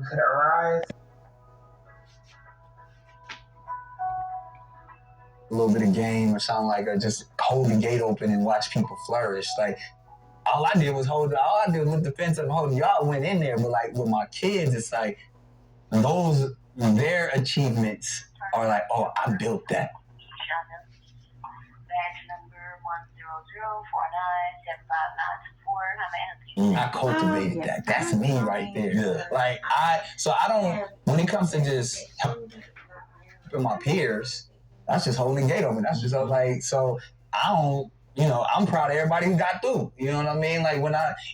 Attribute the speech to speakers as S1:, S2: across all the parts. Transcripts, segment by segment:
S1: could arise. A little bit of game or something like, or just hold the gate open and watch people flourish. Like, all I did was look defensive and hold. Y'all went in there, but like with my kids, it's like their achievements are like, oh, I built that. I cultivated that. That's me right there. Yeah. Like I don't. When it comes to just helping my peers, that's just holding the gate open. That's just like so. I don't. I'm proud of everybody who got through. You know what I mean? Like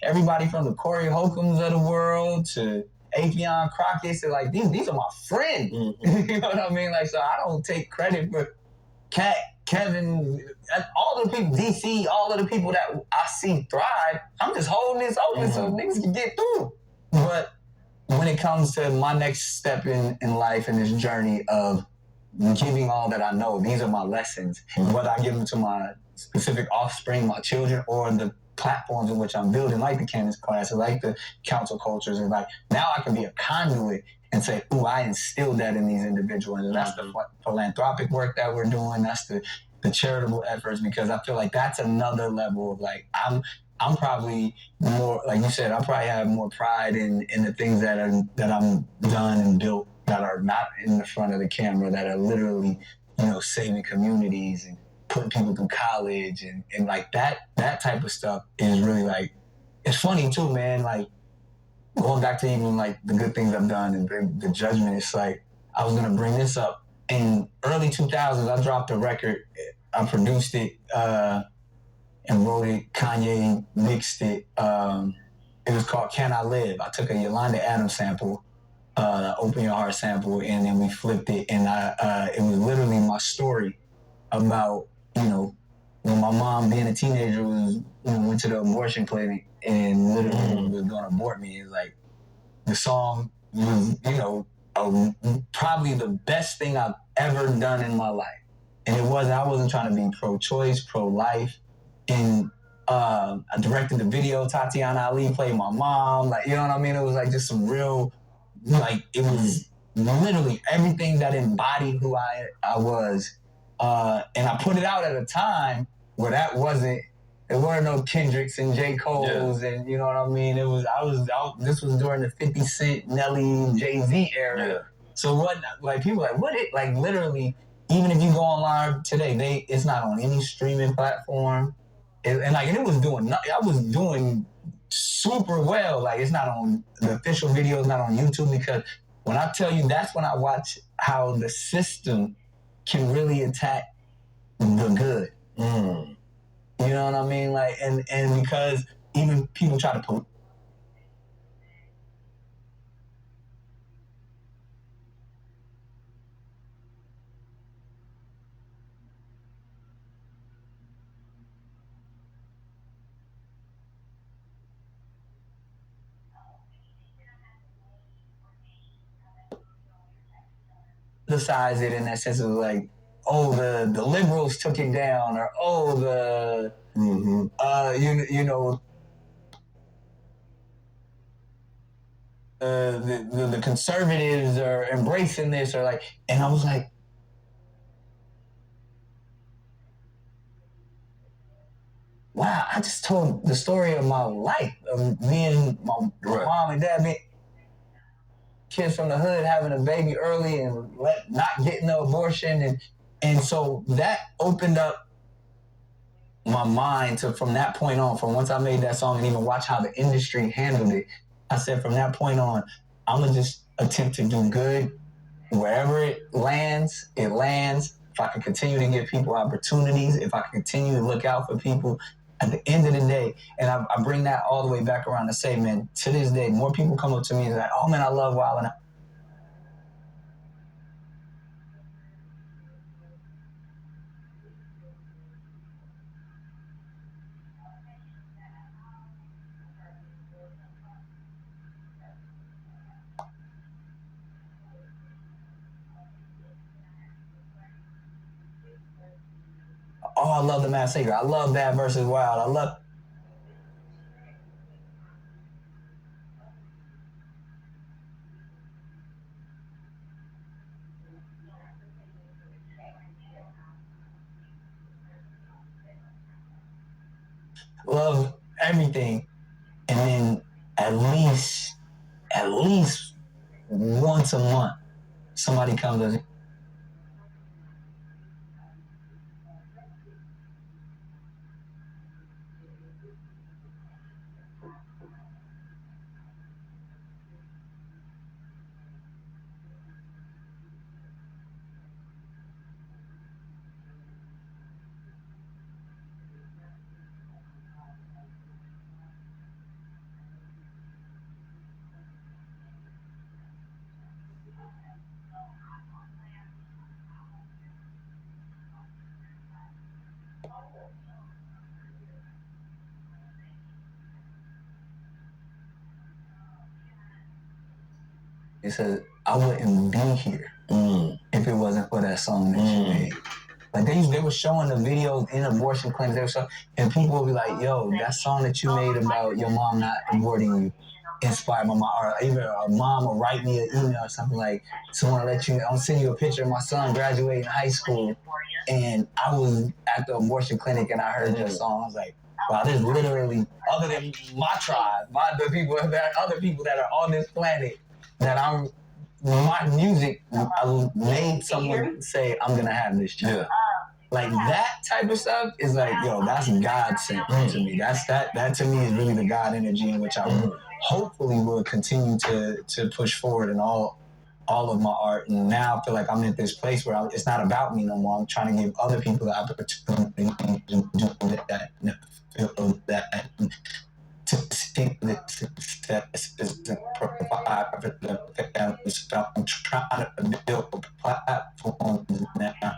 S1: everybody from the Corey Holcombs of the world to Afion Crockett, they're like these are my friends. Mm-hmm. You know what I mean? Like so, I don't take credit for Cat, Kevin, all the people, DC, all of the people that I see thrive. I'm just holding this open so niggas can get through. But when it comes to my next step in life and this journey of giving all that I know, these are my lessons. Whether I give them to my specific offspring, my children, or the platforms in which I'm building, like the Candace classes, like the council cultures, and like now I can be a conduit and say, ooh, I instilled that in these individuals. And that's the philanthropic work that we're doing. That's the charitable efforts, because I feel like that's another level of like, I'm probably more, like you said, I probably have more pride in the things that I'm done and built that are not in the front of the camera, that are literally, saving communities and putting people through college and like that type of stuff is really like, it's funny too, man. Like going back to even like the good things I've done and the judgment, it's like, I was going to bring this up. In early 2000s, I dropped a record. I produced it and wrote it. Kanye mixed it. It was called Can I Live? I took a Yolanda Adams sample, Open Your Heart sample, and then we flipped it. And it was literally my story about, when my mom, being a teenager, went to the abortion clinic and literally was going to abort me. It's like, the song was, probably the best thing I've ever done in my life. And I wasn't trying to be pro-choice, pro-life. And I directed the video. Tatiana Ali played my mom. Like, you know what I mean? It was like just some real, like, it was literally everything that embodied who I was. And I put it out at a time where there weren't no Kendricks and J. Cole's, and you know what I mean? This was during the 50 Cent, Nelly, Jay-Z era. Yeah. So people like, like literally, even if you go online today, it's not on any streaming platform. It was doing, I was doing super well. Like it's not on, the official video is not on YouTube, because when I tell you, that's when I watch how the system can really attack the good. You know what I mean? Like, and because even people try to politicize it in that sense of like, oh, the liberals took it down, or oh, the the conservatives are embracing this, or like, and I was like, wow, I just told the story of my life, of me and my mom and dad, kids from the hood having a baby early and not getting the abortion, and so that opened up my mind to, from that point on, from once I made that song and even watch how the industry handled it, I said from that point on, I'm gonna just attempt to do good wherever it lands, it lands. If I can continue to give people opportunities, if I can continue to look out for people, at the end of the day, and I bring that all the way back around to say, man, to this day, more people come up to me and say, oh man, I love Wild 'N Out. Oh, I love The Masked Singer. I love Bad versus Wild. I love. love everything, and then at least once a month, somebody comes and he said, I wouldn't be here if it wasn't for that song that you made. Like they were showing the videos in abortion clinics, they were showing, and people would be like, yo, that song that you made about your mom not aborting you inspired my mom. Or even a mom will write me an email or something like, someone I'll send you a picture of my son graduating high school, and I was at the abortion clinic and I heard your song. I was like, wow, this literally, other than my tribe, other people that are on this planet, that my music made someone say, I'm gonna have this child. Like that type of stuff is like, yo, that's God sent to me. That to me is really the God energy in which I hopefully will continue to push forward in all of my art. And now I feel like I'm at this place where it's not about me no more. I'm trying to give other people the opportunity to do that. Feel that. To see the success is to provide for the families. I'm trying to build a platform now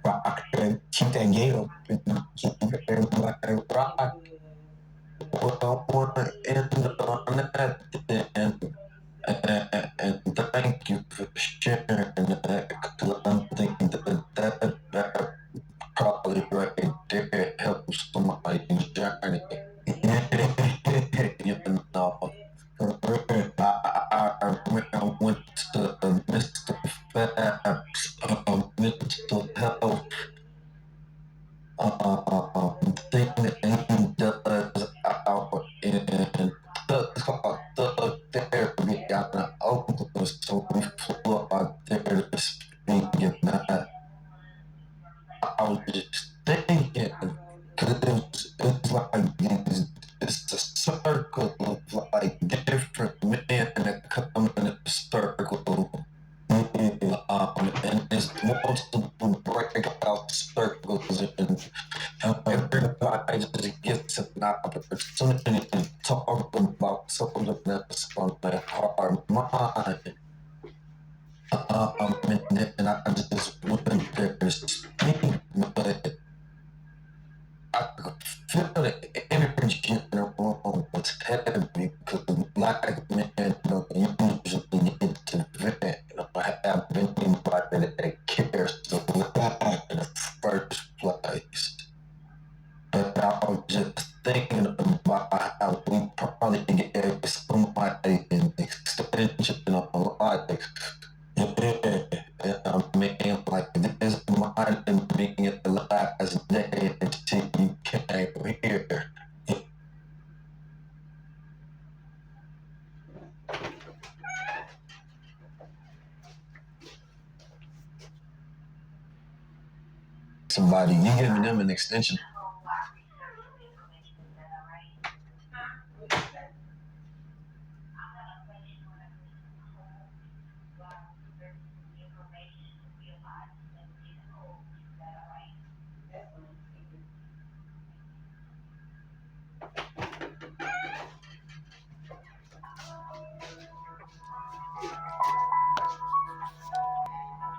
S1: where I can keep that gate open, keep everybody rock. Well, I want to end on that, and thank you for sharing that, because I'm thinking that probably right there helps somebody's journey. You know, I went to Mr. Fab's mental health thing that he does out in the therapy out in Oakland, so we flew out there to speak about. I was just thinking, because it's like it's a circle of like different men that come in a circle. And it's multiple breakout circles, and everybody just gets an opportunity to talk about something that's on their heart, mind. And I just went there to speak, but I could feel the energy in the room was heavy because black men don't usually get to vent or have anybody that cares to look at in the first place. But I was just thinking about how we probably gave somebody an extension of life. I mean, like, this might have been the last day until you came here. Somebody, you giving them an extension.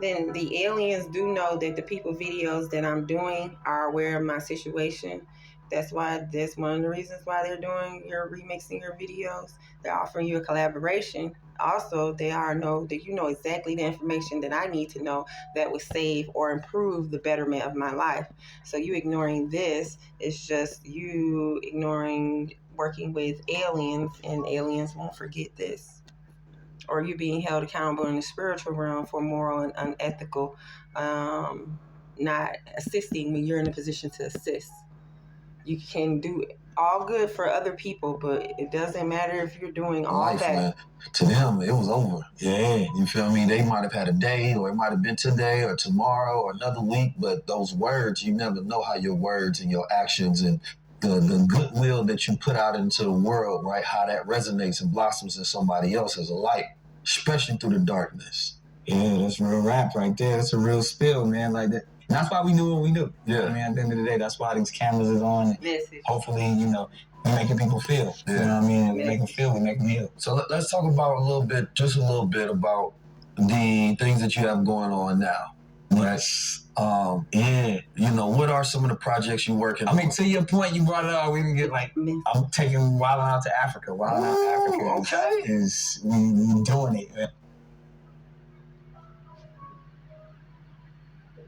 S2: Then the aliens do know that the people videos that I'm doing are aware of my situation. That's one of the reasons why they're remixing your videos. They're offering you a collaboration. Also, they know that you know exactly the information that I need to know that would save or improve the betterment of my life. So you ignoring this is just you ignoring working with aliens, and aliens won't forget this. Or you being held accountable in the spiritual realm for moral and unethical not assisting when you're in a position to assist. You can do all good for other people, but it doesn't matter if you're doing all
S1: life,
S2: that.
S1: man. To them, it was over. Yeah, you feel me? They might have had a day, or it might have been today, or tomorrow, or another week. But those words, you never know how your words and your actions and the goodwill that you put out into the world, right? How that resonates and blossoms in somebody else as a light, especially through the darkness. Yeah, that's real rap right there. That's a real spill, man. Like that. And that's why we do what we do. Yeah. I mean, at the end of the day, that's why these cameras is on. Hopefully, you know, we're making people feel. Yeah. You know what I mean? We make them feel, we make them heal. So let's talk about just a little bit about the things that you have going on now. Yes. Yeah. You know, what are some of the projects you're working on? I mean, to your point, you brought it up. We can get like, I'm taking Wildin' Out to Africa. Wildin' Out to Africa. Okay. We doing it, man.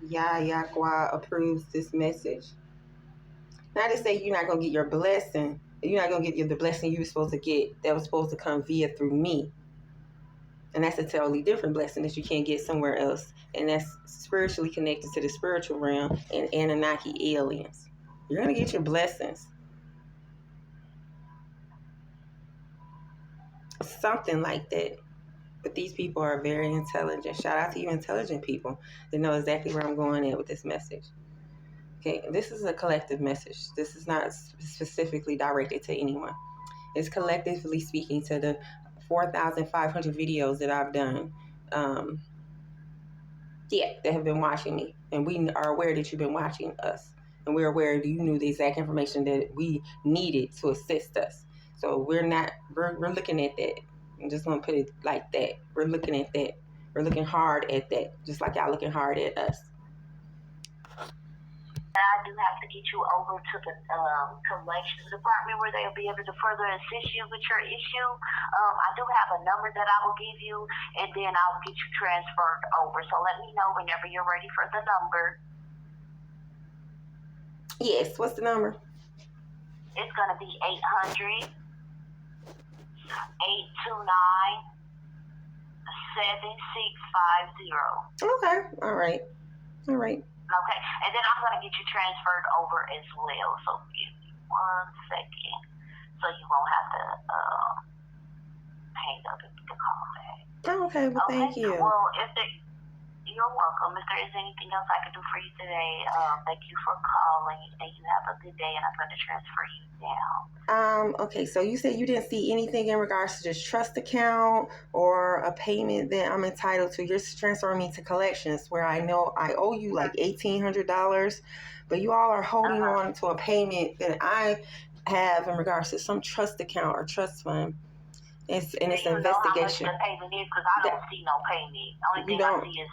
S2: Yahweh approves this message. Not to say you're not going to get your blessing. You're not going to get the blessing you were supposed to get that was supposed to come through me. And that's a totally different blessing that you can't get somewhere else. And that's spiritually connected to the spiritual realm and Anunnaki aliens. You're going to get your blessings. Something like that. But these people are very intelligent. Shout out to you intelligent people that know exactly where I'm going at with this message. Okay, this is a collective message. This is not specifically directed to anyone. It's collectively speaking to the 4,500 videos that I've done. That have been watching me. And we are aware that you've been watching us. And we're aware that you knew the exact information that we needed to assist us. So we're looking at that. I'm just going to put it like that. We're looking at that. We're looking hard at that. Just like y'all looking hard at us.
S3: I do have to get you over to the collections department where they'll be able to further assist you with your issue. I do have a number that I will give you, and then I'll get you transferred over. So let me know whenever you're ready for the number.
S2: Yes, what's the number?
S3: It's going to be 800-829-7650.
S2: Okay, all right.
S3: Okay, and then I'm going to get you transferred over as well. So give me 1 second so you won't have to hang up and get the call back.
S2: Okay, well, thank you.
S3: Well, you're welcome. If there is anything else I can do for you today, thank you for calling, and you have a good day, and I'm going to transfer you now.
S2: Okay, so you said you didn't see anything in regards to this trust account or a payment that I'm entitled to. You're transferring me to collections where I know I owe you like $1,800, but you all are holding on to a payment that I have in regards to some trust account or trust fund. It's an investigation.
S3: Know how much the payment is because I don't see no payment. Only thing I see is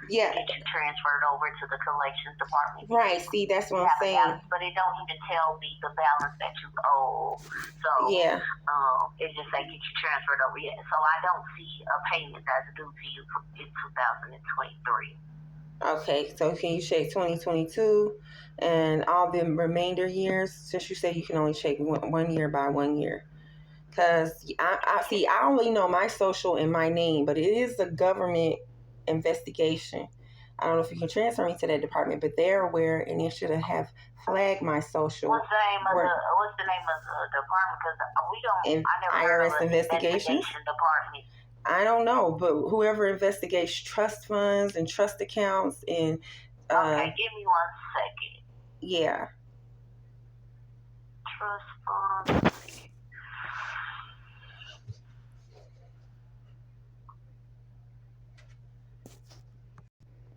S3: get you transferred over to the collections department.
S2: Right. See, that's what I'm saying.
S3: Balance, but it don't even tell me the balance that you owe. So it just say get you transferred over. Yeah. So I don't see a payment that's due to you in 2023.
S2: Okay, so can you check 2022 and all the remainder years? Since you say you can only check 1 year by 1 year. Because I only know my social and my name, but it is a government investigation. I don't know if you can transfer me to that department, but they're aware and they should have flagged my social.
S3: What's the name of the department? Because we don't. I never
S2: IRS investigation
S3: department.
S2: I don't know, but whoever investigates trust funds and trust accounts and.
S3: Okay, give me 1 second.
S2: Yeah.
S3: Trust funds.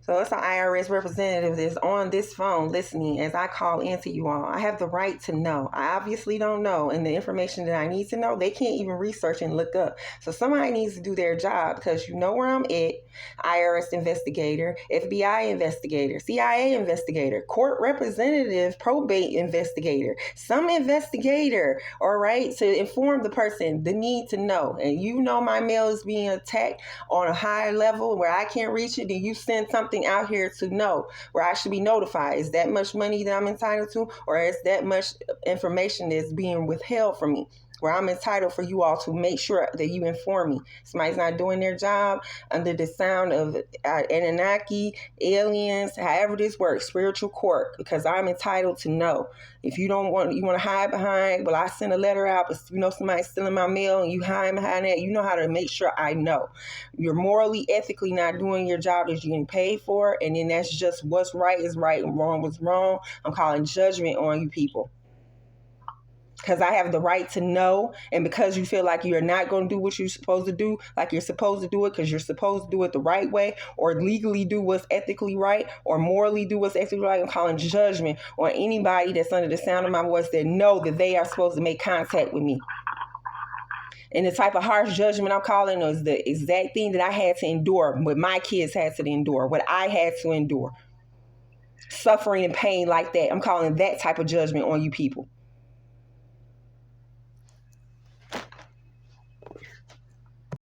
S2: So it's an IRS representative that's on this phone listening as I call into you all. I have the right to know. I obviously don't know. And the information that I need to know, they can't even research and look up. So somebody needs to do their job because you know where I'm at. IRS investigator, FBI investigator, CIA investigator, court representative, probate investigator, some investigator, all right, to inform the person the need to know. And you know my mail is being attacked on a high level where I can't reach it and you send something something out here to know where I should be notified. Is that much money that I'm entitled to, or is that much information that's being withheld from me, where I'm entitled for you all to make sure that you inform me? Somebody's not doing their job under the sound of Anunnaki, aliens, however this works, spiritual court, because I'm entitled to know. If you want to hide behind, well, I send a letter out, but somebody's stealing my mail and you hide behind that, you know how to make sure I know. You're morally, ethically not doing your job that you're getting paid for, and then that's just what's right is right and wrong was wrong. I'm calling judgment on you people. Because I have the right to know, and because you feel like you're not going to do what you're supposed to do, like you're supposed to do it because you're supposed to do it the right way, or legally do what's ethically right, or morally do what's ethically right, I'm calling judgment on anybody that's under the sound of my voice that know that they are supposed to make contact with me. And the type of harsh judgment I'm calling is the exact thing that I had to endure, what my kids had to endure, what I had to endure. Suffering and pain like that. I'm calling that type of judgment on you people.